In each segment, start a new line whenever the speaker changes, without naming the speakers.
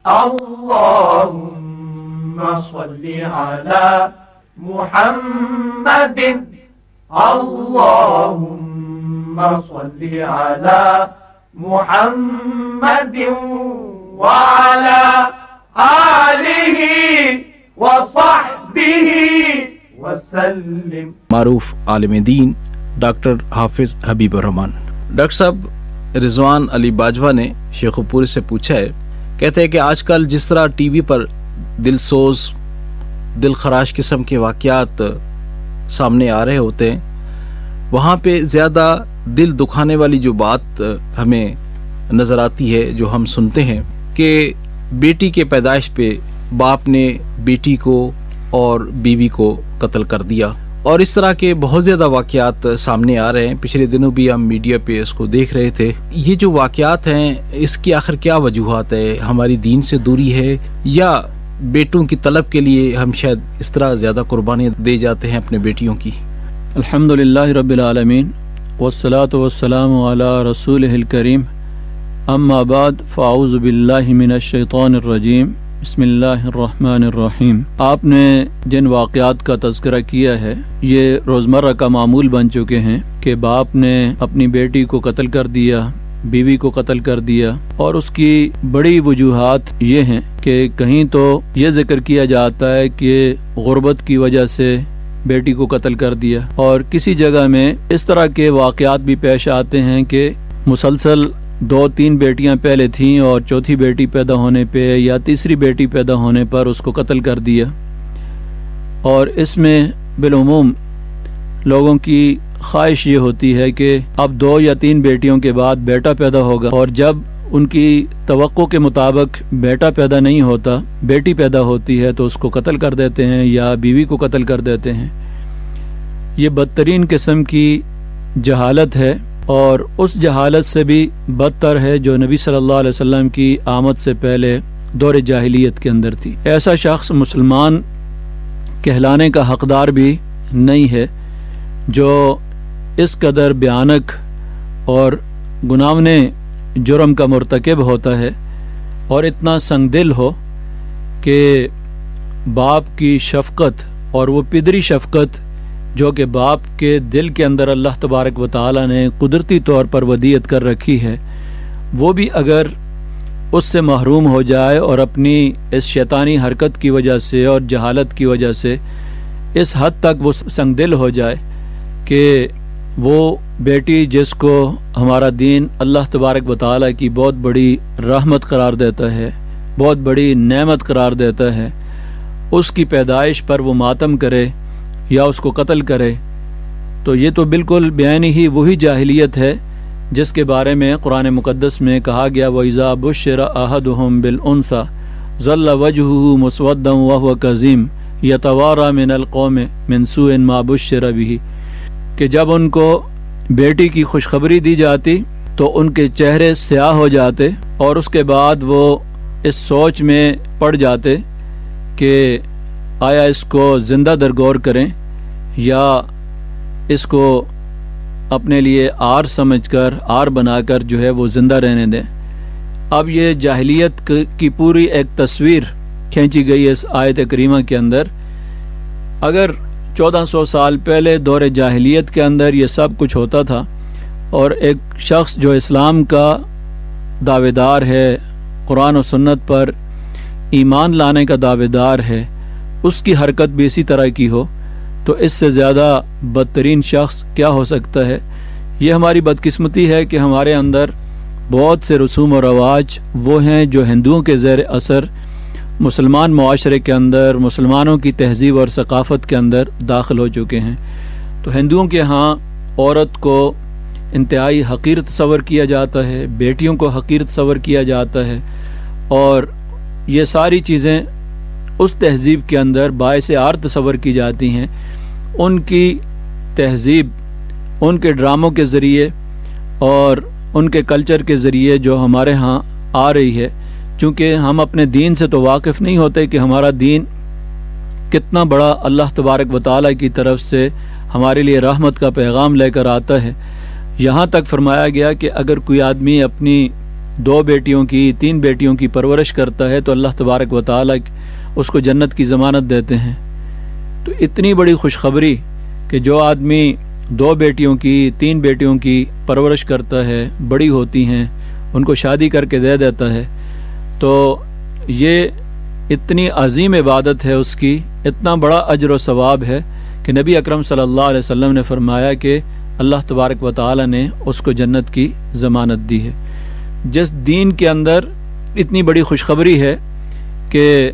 اللهم صل على محمد اللهم صل على محمد وعلى آله وصحبه وسلم.
معروف عالم دین ڈاکٹر حافظ حبیب الرحمان. ڈاکٹر صاحب، رضوان علی باجوہ نے شیخو پوری سے پوچھا ہے، کہتے ہیں کہ آج کل جس طرح ٹی وی پر دل سوز دل خراش قسم کے واقعات سامنے آ رہے ہوتے ہیں، وہاں پہ زیادہ دل دکھانے والی جو بات ہمیں نظر آتی ہے، جو ہم سنتے ہیں کہ بیٹی کے پیدائش پہ باپ نے بیٹی کو اور بیوی کو قتل کر دیا، اور اس طرح کے بہت زیادہ واقعات سامنے آ رہے ہیں. پچھلے دنوں بھی ہم میڈیا پہ اس کو دیکھ رہے تھے. یہ جو واقعات ہیں، اس کی آخر کیا وجوہات ہے؟ ہماری دین سے دوری ہے، یا بیٹوں کی طلب کے لیے ہم شاید اس طرح زیادہ قربانیاں دے جاتے ہیں اپنے بیٹیوں کی؟
الحمدللہ رب العالمین والصلاة والسلام علی رسولہ الکریم، اما بعد فاعوذ باللہ من الشیطان الرجیم، بسم اللہ الرحمن الرحیم. آپ نے جن واقعات کا تذکرہ کیا ہے، یہ روزمرہ کا معمول بن چکے ہیں کہ باپ نے اپنی بیٹی کو قتل کر دیا، بیوی کو قتل کر دیا، اور اس کی بڑی وجوہات یہ ہیں کہ کہیں تو یہ ذکر کیا جاتا ہے کہ غربت کی وجہ سے بیٹی کو قتل کر دیا، اور کسی جگہ میں اس طرح کے واقعات بھی پیش آتے ہیں کہ مسلسل 2-3 بیٹیاں پہلے تھیں اور چوتھی بیٹی پیدا ہونے پہ یا تیسری بیٹی پیدا ہونے پر اس کو قتل کر دیا. اور اس میں بالعموم لوگوں کی خواہش یہ ہوتی ہے کہ اب 2 یا 3 بیٹیوں کے بعد بیٹا پیدا ہوگا، اور جب ان کی توقع کے مطابق بیٹا پیدا نہیں ہوتا، بیٹی پیدا ہوتی ہے تو اس کو قتل کر دیتے ہیں یا بیوی کو قتل کر دیتے ہیں. یہ بدترین قسم کی جہالت ہے، اور اس جہالت سے بھی بدتر ہے جو نبی صلی اللہ علیہ وسلم کی آمد سے پہلے دور جاہلیت کے اندر تھی. ایسا شخص مسلمان کہلانے کا حقدار بھی نہیں ہے جو اس قدر بھیانک اور گناونے جرم کا مرتکب ہوتا ہے اور اتنا سنگ دل ہو کہ باپ کی شفقت، اور وہ پدری شفقت جو کہ باپ کے دل کے اندر اللہ تبارک و تعالی نے قدرتی طور پر ودیعت کر رکھی ہے، وہ بھی اگر اس سے محروم ہو جائے اور اپنی اس شیطانی حرکت کی وجہ سے اور جہالت کی وجہ سے اس حد تک وہ سنگ دل ہو جائے کہ وہ بیٹی جس کو ہمارا دین اللہ تبارک و تعالی کی بہت بڑی رحمت قرار دیتا ہے، بہت بڑی نعمت قرار دیتا ہے، اس کی پیدائش پر وہ ماتم کرے یا اس کو قتل کرے، تو یہ تو بالکل بیانی ہی وہی جاہلیت ہے جس کے بارے میں قرآن مقدس میں کہا گیا وَإِذَا بُشِّرَ أَحَدُهُمْ بِالْأُنثىٰ ظَلَّ وَجْهُهُ مُسْوَدًّا وَهُوَ كَظِيمٌ يَتَوَارَىٰ مِنَ الْقَوْمِ مِنْ سُوءِ مَا بُشِّرَ بِهِ، کہ جب ان کو بیٹی کی خوشخبری دی جاتی تو ان کے چہرے سیاہ ہو جاتے، اور اس کے بعد وہ اس سوچ میں پڑ جاتے کہ آیا اس کو زندہ درگور کریں یا اس کو اپنے لیے آر سمجھ کر، آر بنا کر جو ہے وہ زندہ رہنے دیں. اب یہ جاہلیت کی پوری ایک تصویر کھینچی گئی اس آیت کریمہ کے اندر. اگر 1400 سال پہلے دور جاہلیت کے اندر یہ سب کچھ ہوتا تھا، اور ایک شخص جو اسلام کا دعوے دار ہے، قرآن و سنت پر ایمان لانے کا دعوے دار ہے، اس کی حرکت بھی اسی طرح کی ہو، تو اس سے زیادہ بدترین شخص کیا ہو سکتا ہے؟ یہ ہماری بدقسمتی ہے کہ ہمارے اندر بہت سے رسوم و رواج وہ ہیں جو ہندوؤں کے زیر اثر مسلمان معاشرے کے اندر، مسلمانوں کی تہذیب اور ثقافت کے اندر داخل ہو چکے ہیں. تو ہندوؤں کے ہاں عورت کو انتہائی حقیر تصور کیا جاتا ہے، بیٹیوں کو حقیر تصور کیا جاتا ہے، اور یہ ساری چیزیں اس تہذیب کے اندر باعث عار تصور کی جاتی ہیں. ان کی تہذیب ان کے ڈراموں کے ذریعے اور ان کے کلچر کے ذریعے جو ہمارے ہاں آ رہی ہے، چونکہ ہم اپنے دین سے تو واقف نہیں ہوتے کہ ہمارا دین کتنا بڑا اللہ تبارک و تعالیٰ کی طرف سے ہمارے لیے رحمت کا پیغام لے کر آتا ہے. یہاں تک فرمایا گیا کہ اگر کوئی آدمی اپنی 2 بیٹیوں کی 3 بیٹیوں کی پرورش کرتا ہے تو اللہ تبارک و تعالیٰ اس کو جنت کی ضمانت دیتے ہیں۔ تو اتنی بڑی خوشخبری کہ جو آدمی 2 بیٹیوں کی 3 بیٹیوں کی پرورش کرتا ہے، بڑی ہوتی ہیں، ان کو شادی کر کے دے دیتا ہے، تو یہ اتنی عظیم عبادت ہے اس کی، اتنا بڑا اجر و ثواب ہے کہ نبی اکرم صلی اللہ علیہ وسلم نے فرمایا کہ اللہ تبارک و تعالیٰ نے اس کو جنت کی ضمانت دی ہے۔ جس دین کے اندر اتنی بڑی خوشخبری ہے کہ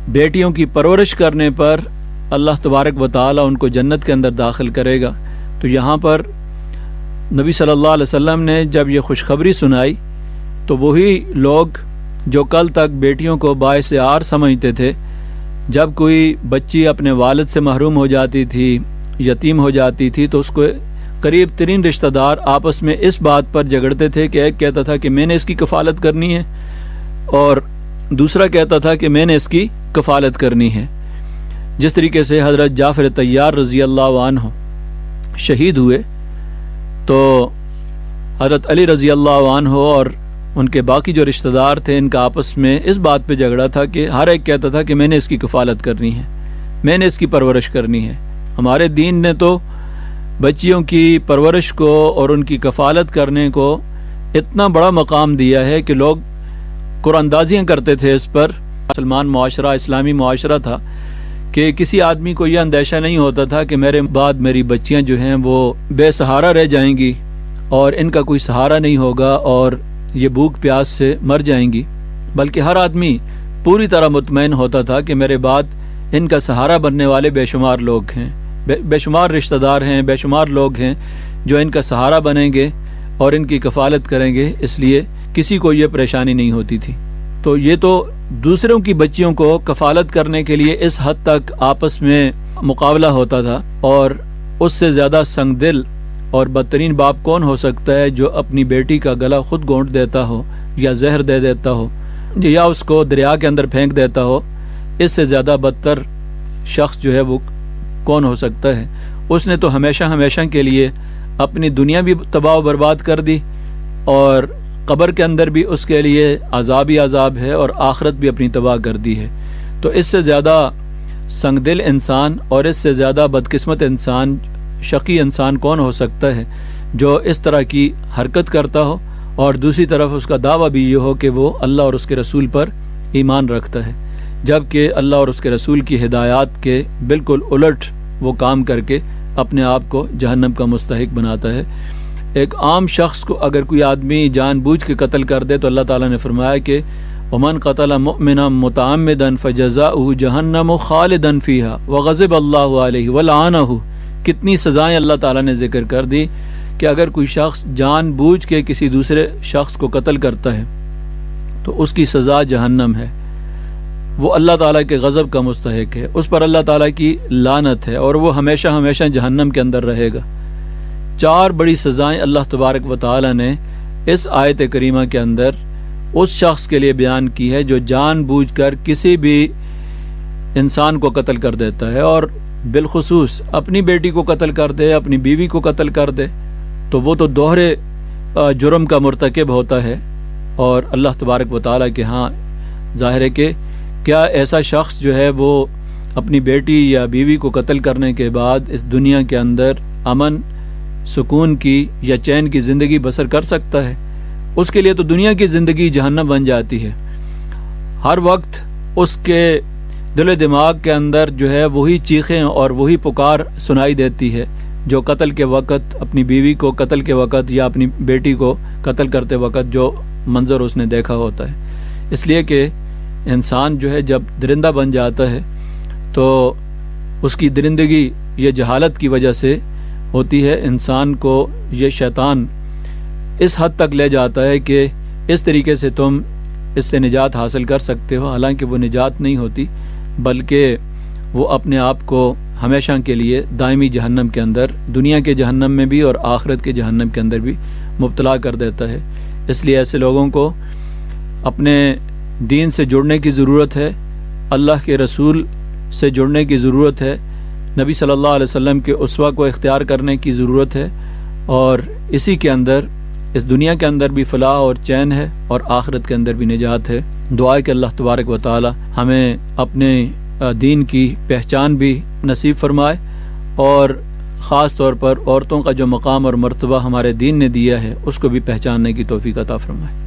بیٹیوں کی پرورش کرنے پر اللہ تبارک و تعالیٰ ان کو جنت کے اندر داخل کرے گا، تو یہاں پر نبی صلی اللہ علیہ وسلم نے جب یہ خوشخبری سنائی تو وہی لوگ جو کل تک بیٹیوں کو باعث عار سمجھتے تھے، جب کوئی بچی اپنے والد سے محروم ہو جاتی تھی، یتیم ہو جاتی تھی، تو اس کو قریب ترین رشتہ دار آپس میں اس بات پر جھگڑتے تھے کہ ایک کہتا تھا کہ میں نے اس کی کفالت کرنی ہے اور دوسرا کہتا تھا کہ میں نے اس کی کفالت کرنی ہے۔ جس طریقے سے حضرت جعفر طیار رضی اللہ عنہ شہید ہوئے تو حضرت علی رضی اللہ عنہ اور ان کے باقی جو رشتہ دار تھے، ان کا آپس میں اس بات پہ جھگڑا تھا کہ ہر ایک کہتا تھا کہ میں نے اس کی کفالت کرنی ہے، میں نے اس کی پرورش کرنی ہے۔ ہمارے دین نے تو بچیوں کی پرورش کو اور ان کی کفالت کرنے کو اتنا بڑا مقام دیا ہے کہ لوگ قرآن اندازیاں کرتے تھے اس پر۔ مسلمان معاشرہ، اسلامی معاشرہ تھا کہ کسی آدمی کو یہ اندیشہ نہیں ہوتا تھا کہ میرے بعد میری بچیاں جو ہیں وہ بے سہارا رہ جائیں گی اور ان کا کوئی سہارا نہیں ہوگا اور یہ بھوک پیاس سے مر جائیں گی، بلکہ ہر آدمی پوری طرح مطمئن ہوتا تھا کہ میرے بعد ان کا سہارا بننے والے بے شمار لوگ ہیں، بے شمار رشتہ دار ہیں، بے شمار لوگ ہیں جو ان کا سہارا بنیں گے اور ان کی کفالت کریں گے، اس لیے کسی کو یہ پریشانی نہیں ہوتی تھی۔ تو یہ تو دوسروں کی بچیوں کو کفالت کرنے کے لیے اس حد تک آپس میں مقابلہ ہوتا تھا، اور اس سے زیادہ سنگ دل اور بدترین باپ کون ہو سکتا ہے جو اپنی بیٹی کا گلا خود گھونٹ دیتا ہو یا زہر دے دیتا ہو یا اس کو دریا کے اندر پھینک دیتا ہو۔ اس سے زیادہ بدتر شخص جو ہے وہ کون ہو سکتا ہے؟ اس نے تو ہمیشہ ہمیشہ کے لیے اپنی دنیا بھی تباہ و برباد کر دی اور قبر کے اندر بھی اس کے لیے عذاب ہی عذاب ہے اور آخرت بھی اپنی تباہ کر دی ہے۔ تو اس سے زیادہ سنگ دل انسان اور اس سے زیادہ بدقسمت انسان، شقی انسان کون ہو سکتا ہے جو اس طرح کی حرکت کرتا ہو اور دوسری طرف اس کا دعویٰ بھی یہ ہو کہ وہ اللہ اور اس کے رسول پر ایمان رکھتا ہے، جبکہ اللہ اور اس کے رسول کی ہدایات کے بالکل الٹ وہ کام کر کے اپنے آپ کو جہنم کا مستحق بناتا ہے۔ ایک عام شخص کو اگر کوئی آدمی جان بوجھ کے قتل کر دے تو اللہ تعالیٰ نے فرمایا کہ ومن قتل مؤمنا متعمدا فجزاؤہ جہنم خالدا فیہا وغضب اللہ علیہ ولعنہ۔ کتنی سزائیں اللہ تعالیٰ نے ذکر کر دی کہ اگر کوئی شخص جان بوجھ کے کسی دوسرے شخص کو قتل کرتا ہے تو اس کی سزا جہنم ہے، وہ اللہ تعالیٰ کے غضب کا مستحق ہے، اس پر اللہ تعالیٰ کی لعنت ہے اور وہ ہمیشہ ہمیشہ جہنم کے اندر رہے گا۔ 4 بڑی سزائیں اللہ تبارک و تعالیٰ نے اس آیت کریمہ کے اندر اس شخص کے لیے بیان کی ہے جو جان بوجھ کر کسی بھی انسان کو قتل کر دیتا ہے، اور بالخصوص اپنی بیٹی کو قتل کر دے، اپنی بیوی کو قتل کر دے، تو وہ تو دوہرے جرم کا مرتکب ہوتا ہے۔ اور اللہ تبارک و تعالیٰ کے ہاں ظاہر ہے کہ کیا ایسا شخص جو ہے وہ اپنی بیٹی یا بیوی کو قتل کرنے کے بعد اس دنیا کے اندر امن سکون کی یا چین کی زندگی بسر کر سکتا ہے؟ اس کے لیے تو دنیا کی زندگی جہنم بن جاتی ہے۔ ہر وقت اس کے دل و دماغ کے اندر جو ہے وہی چیخیں اور وہی پکار سنائی دیتی ہے جو قتل کے وقت اپنی بیوی کو قتل کے وقت یا اپنی بیٹی کو قتل کرتے وقت جو منظر اس نے دیکھا ہوتا ہے۔ اس لیے کہ انسان جو ہے جب درندہ بن جاتا ہے تو اس کی درندگی یہ جہالت کی وجہ سے ہوتی ہے۔ انسان کو یہ شیطان اس حد تک لے جاتا ہے کہ اس طریقے سے تم اس سے نجات حاصل کر سکتے ہو، حالانکہ وہ نجات نہیں ہوتی بلکہ وہ اپنے آپ کو ہمیشہ کے لیے دائمی جہنم کے اندر، دنیا کے جہنم میں بھی اور آخرت کے جہنم کے اندر بھی مبتلا کر دیتا ہے۔ اس لیے ایسے لوگوں کو اپنے دین سے جڑنے کی ضرورت ہے، اللہ کے رسول سے جڑنے کی ضرورت ہے، نبی صلی اللہ علیہ وسلم کے اسوہ کو اختیار کرنے کی ضرورت ہے، اور اسی کے اندر اس دنیا کے اندر بھی فلاح اور چین ہے اور آخرت کے اندر بھی نجات ہے۔ دعا ہے کہ اللہ تبارک و تعالی ہمیں اپنے دین کی پہچان بھی نصیب فرمائے، اور خاص طور پر عورتوں کا جو مقام اور مرتبہ ہمارے دین نے دیا ہے اس کو بھی پہچاننے کی توفیق عطا فرمائے۔